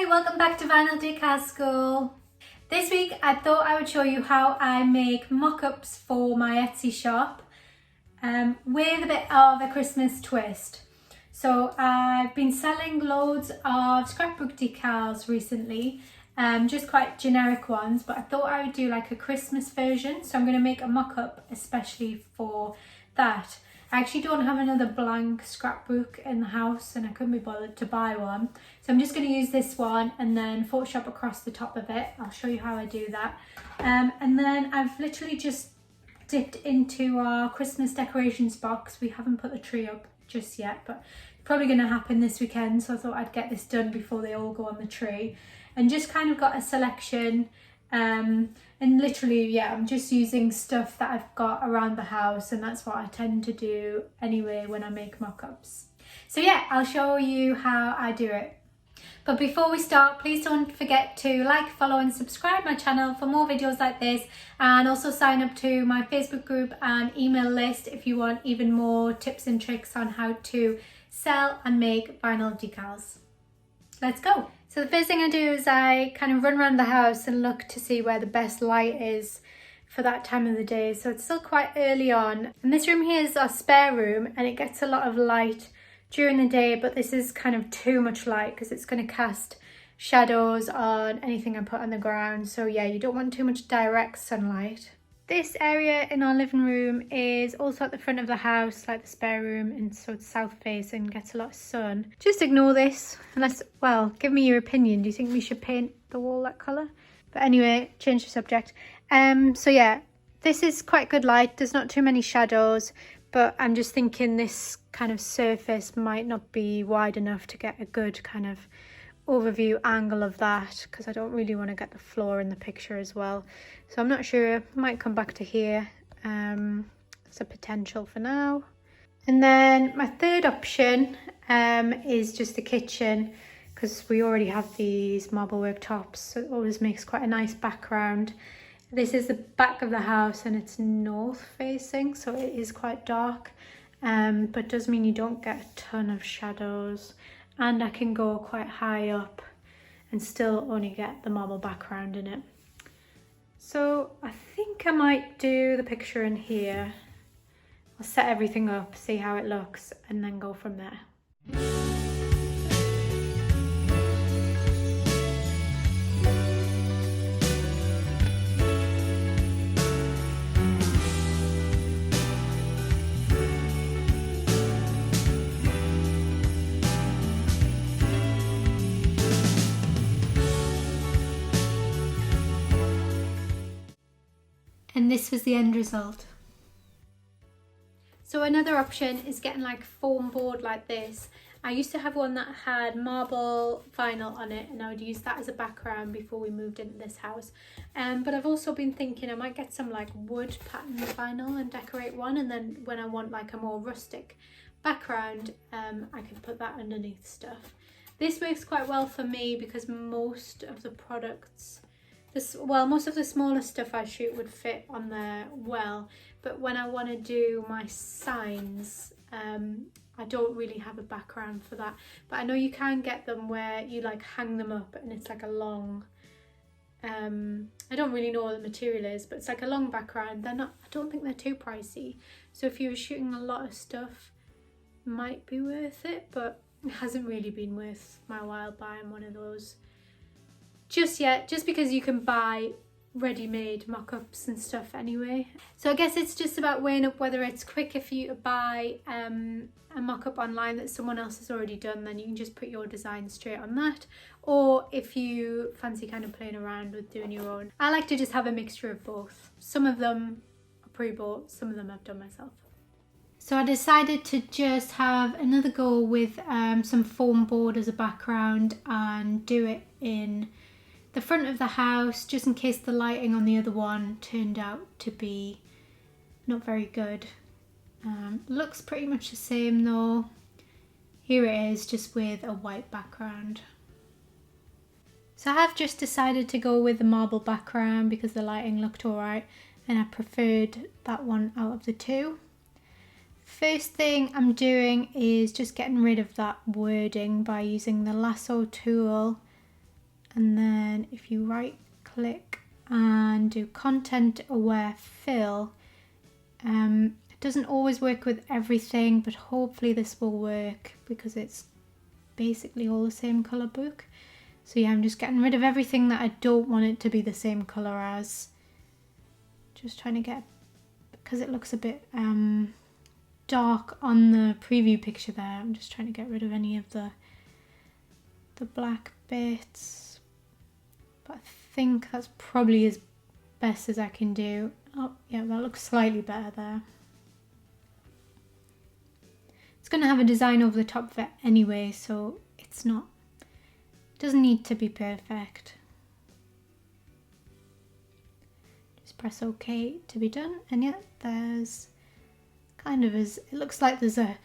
Hi, welcome back to Vinyl Decals School. This week I thought I would show you how I make mock-ups for my Etsy shop with a bit of a Christmas twist. So I've been selling loads of scrapbook decals recently, just quite generic ones, but I thought I would do like a Christmas version. So I'm going to make a mock-up especially for that. I actually don't have another blank scrapbook in the house and I couldn't be bothered to buy one. So I'm just going to use this one and then Photoshop across the top of it. I'll show you how I do that. And then I've literally just dipped into our Christmas decorations box. We haven't put the tree up just yet, but it's probably going to happen this weekend. So I thought I'd get this done before they all go on the tree. And just kind of got a selection. And literally, yeah, I'm just using stuff that I've got around the house, and that's what I tend to do anyway when I make mock-ups. So yeah, I'll show you how I do it. But before we start, please don't forget to like, follow and subscribe my channel for more videos like this, and also sign up to my Facebook group and email list if you want even more tips and tricks on how to sell and make vinyl decals. Let's go. So the first thing I do is I kind of run around the house and look to see where the best light is for that time of the day. So it's still quite early on. And this room here is our spare room and it gets a lot of light during the day, but this is kind of too much light because it's going to cast shadows on anything I put on the ground. So yeah, you don't want too much direct sunlight. This area in our living room is also at the front of the house, like the spare room, and so it's south facing, gets a lot of sun. Just ignore this, unless, well, give me your opinion. Do you think we should paint the wall that colour? But anyway, change the subject. So yeah, this is quite good light. There's not too many shadows, but I'm just thinking this kind of surface might not be wide enough to get a good kind of overview angle of that, because I don't really want to get the floor in the picture as well. So I'm not sure, might come back to here. There's a potential for now. And then my third option is just the kitchen, because we already have these marble worktops, so it always makes quite a nice background. This is the back of the house and it's north facing, so it is quite dark, but does mean you don't get a ton of shadows. And I can go quite high up and still only get the marble background in it. So I think I might do the picture in here. I'll set everything up, see how it looks, and then go from there. And this was the end result. So another option is getting like foam board like this. I used to have one that had marble vinyl on it and I would use that as a background before we moved into this house. But I've also been thinking I might get some like wood pattern vinyl and decorate one, and then when I want like a more rustic background, I can put that underneath stuff. This works quite well for me because most of the products, most of the smaller stuff I shoot would fit on there well, but when I want to do my signs, I don't really have a background for that. But I know you can get them where you like hang them up and it's like a long, I don't really know what the material is, but it's like a long background. They're not, I don't think they're too pricey. So if you were shooting a lot of stuff, it might be worth it, but it hasn't really been worth my while buying one of those just yet, just because you can buy ready-made mock-ups and stuff anyway. So I guess it's just about weighing up whether it's quicker for you to buy a mock-up online that someone else has already done, then you can just put your design straight on that, or if you fancy kind of playing around with doing your own. I like to just have a mixture of both. Some of them are pre-bought, some of them I've done myself. So I decided to just have another go with some foam board as a background and do it in the front of the house, just in case the lighting on the other one turned out to be not very good. Looks pretty much the same though. Here it is, just with a white background. So I have just decided to go with the marble background because the lighting looked alright and I preferred that one out of the two. First thing I'm doing is just getting rid of that wording by using the lasso tool and then if you right click and do content aware fill, it doesn't always work with everything, but hopefully this will work because it's basically all the same colour book. So yeah, I'm just getting rid of everything that I don't want it to be the same colour as. Just trying to get, because it looks a bit dark on the preview picture there, I'm just trying to get rid of any of the black bits. But I think that's probably as best as I can do. Oh yeah, that looks slightly better there. It's going to have a design over the top of it anyway, so it doesn't need to be perfect. Just press OK to be done, and yeah, there's kind of it looks like there's a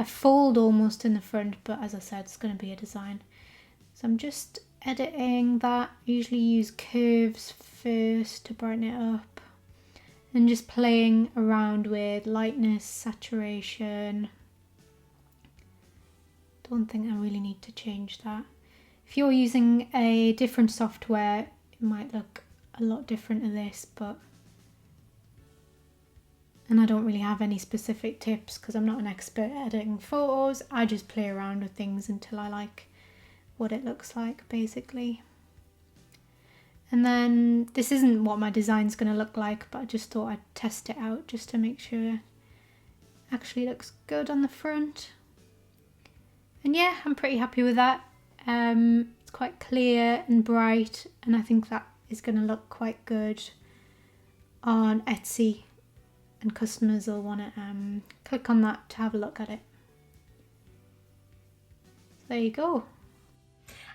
fold almost in the front, but as I said, it's going to be a design. So I'm just editing that. I usually use curves first to brighten it up, and just playing around with lightness, saturation. Don't think I really need to change that. If you're using a different software, it might look a lot different to this, and I don't really have any specific tips because I'm not an expert at editing photos. I just play around with things until I like what it looks like, basically. And then this isn't what my design's going to look like, but I just thought I'd test it out just to make sure it actually looks good on the front. And yeah, I'm pretty happy with that. It's quite clear and bright, and I think that is going to look quite good on Etsy, and customers will want to click on that to have a look at it. So there you go.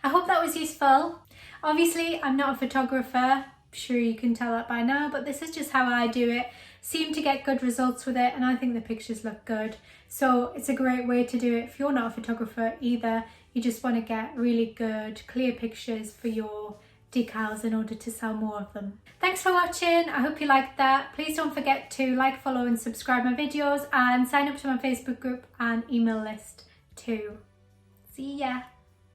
I hope that was useful. Obviously, I'm not a photographer. I'm sure you can tell that by now, but this is just how I do it. Seem to get good results with it, and I think the pictures look good. So it's a great way to do it if you're not a photographer either. You just want to get really good, clear pictures for your decals in order to sell more of them. Thanks for watching. I hope you liked that. Please don't forget to like, follow and subscribe my videos, and sign up to my Facebook group and email list too. See ya.